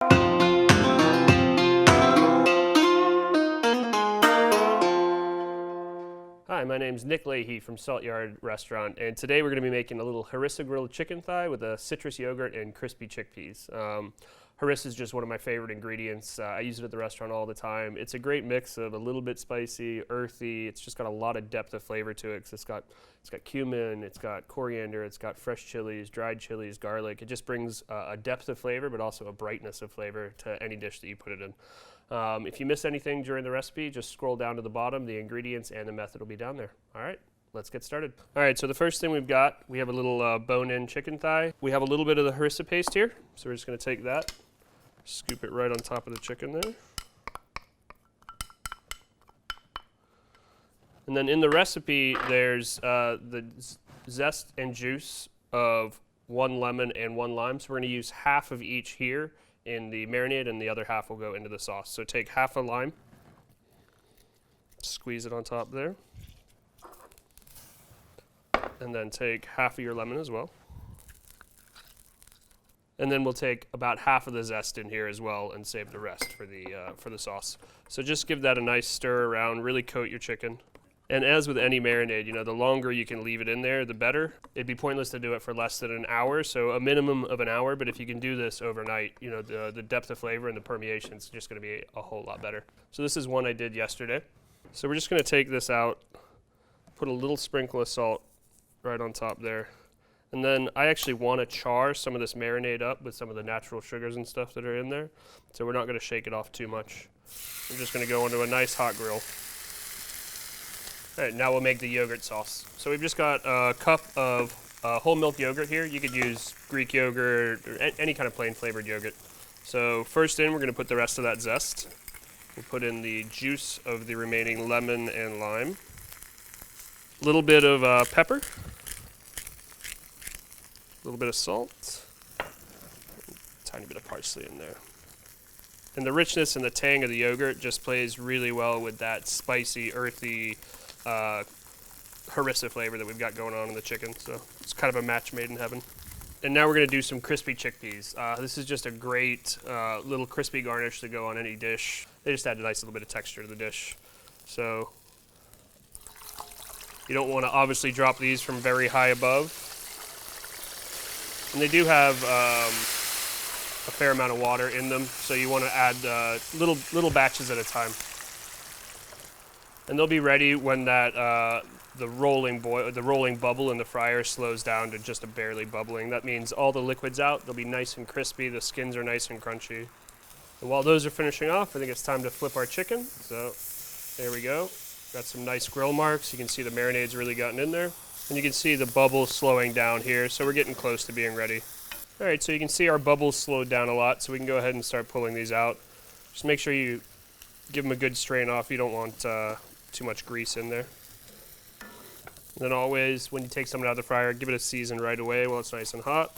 Hi, my name's Nick Leahy from Salt Yard Restaurant, and today we're going to be making a little Harissa Grilled Chicken Thigh with a citrus yogurt and crispy chickpeas. Harissa is just one of my favorite ingredients. I use it at the restaurant all the time. It's a great mix of a little bit spicy, earthy. It's just got a lot of depth of flavor to it. 'Cause it's got cumin, it's got coriander, it's got fresh chilies, dried chilies, garlic. It just brings a depth of flavor, but also a brightness of flavor to any dish that you put it in. If you miss anything during the recipe, just scroll down to the bottom. The ingredients and the method will be down there. All right, let's get started. All right, so the first thing we have a little bone-in chicken thigh. We have a little bit of the harissa paste here, so we're just going to take that, scoop it right on top of the chicken there. And then in the recipe, there's the zest and juice of 1 lemon and 1 lime. So we're going to use half of each here in the marinade, and the other half will go into the sauce. So take half a lime, squeeze it on top there, and then take half of your lemon as well. And then we'll take about half of the zest in here as well and save the rest for the sauce. So just give that a nice stir around, really coat your chicken. And as with any marinade, you know, the longer you can leave it in there, the better. It'd be pointless to do it for less than an hour, so a minimum of an hour, but if you can do this overnight, you know, the depth of flavor and the permeation is just gonna be a whole lot better. So this is one I did yesterday. So we're just gonna take this out, put a little sprinkle of salt right on top there. And then I actually wanna char some of this marinade up with some of the natural sugars and stuff that are in there. So we're not gonna shake it off too much. We're just gonna go into a nice hot grill. All right, now we'll make the yogurt sauce. So we've just got a cup of whole milk yogurt here. You could use Greek yogurt or any kind of plain flavored yogurt. So first in, we're gonna put the rest of that zest. We'll put in the juice of the remaining lemon and lime. A little bit of pepper. A little bit of salt. A tiny bit of parsley in there. And the richness and the tang of the yogurt just plays really well with that spicy, earthy, harissa flavor that we've got going on in the chicken, so it's kind of a match made in heaven. And now we're going to do some crispy chickpeas. This is just a great little crispy garnish to go on any dish. They just add a nice little bit of texture to the dish. So you don't want to obviously drop these from very high above. And they do have a fair amount of water in them, so you want to add little batches at a time. And they'll be ready when that the rolling bubble in the fryer slows down to just a barely bubbling. That means all the liquid's out. They'll be nice and crispy. The skins are nice and crunchy. And while those are finishing off, I think it's time to flip our chicken. So there we go. Got some nice grill marks. You can see the marinade's really gotten in there. And you can see the bubbles slowing down here. So we're getting close to being ready. All right, so you can see our bubbles slowed down a lot. So we can go ahead and start pulling these out. Just make sure you give them a good strain off. You don't want too much grease in there. And then always, when you take something out of the fryer, give it a season right away while it's nice and hot.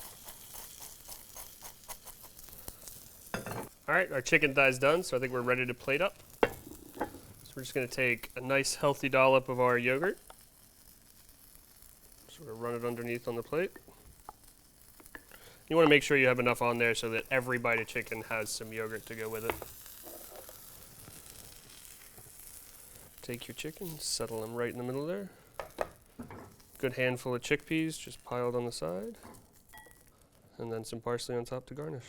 All right, our chicken thigh is done, so I think we're ready to plate up. So we're just gonna take a nice healthy dollop of our yogurt. Sort of run it underneath on the plate. You wanna make sure you have enough on there so that every bite of chicken has some yogurt to go with it. Take your chicken, settle them right in the middle there. Good handful of chickpeas just piled on the side. And then some parsley on top to garnish.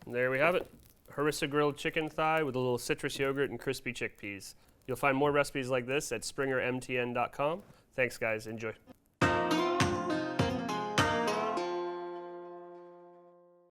And there we have it. Harissa Grilled Chicken Thigh with a little citrus yogurt and crispy chickpeas. You'll find more recipes like this at springermtn.com. Thanks guys, enjoy.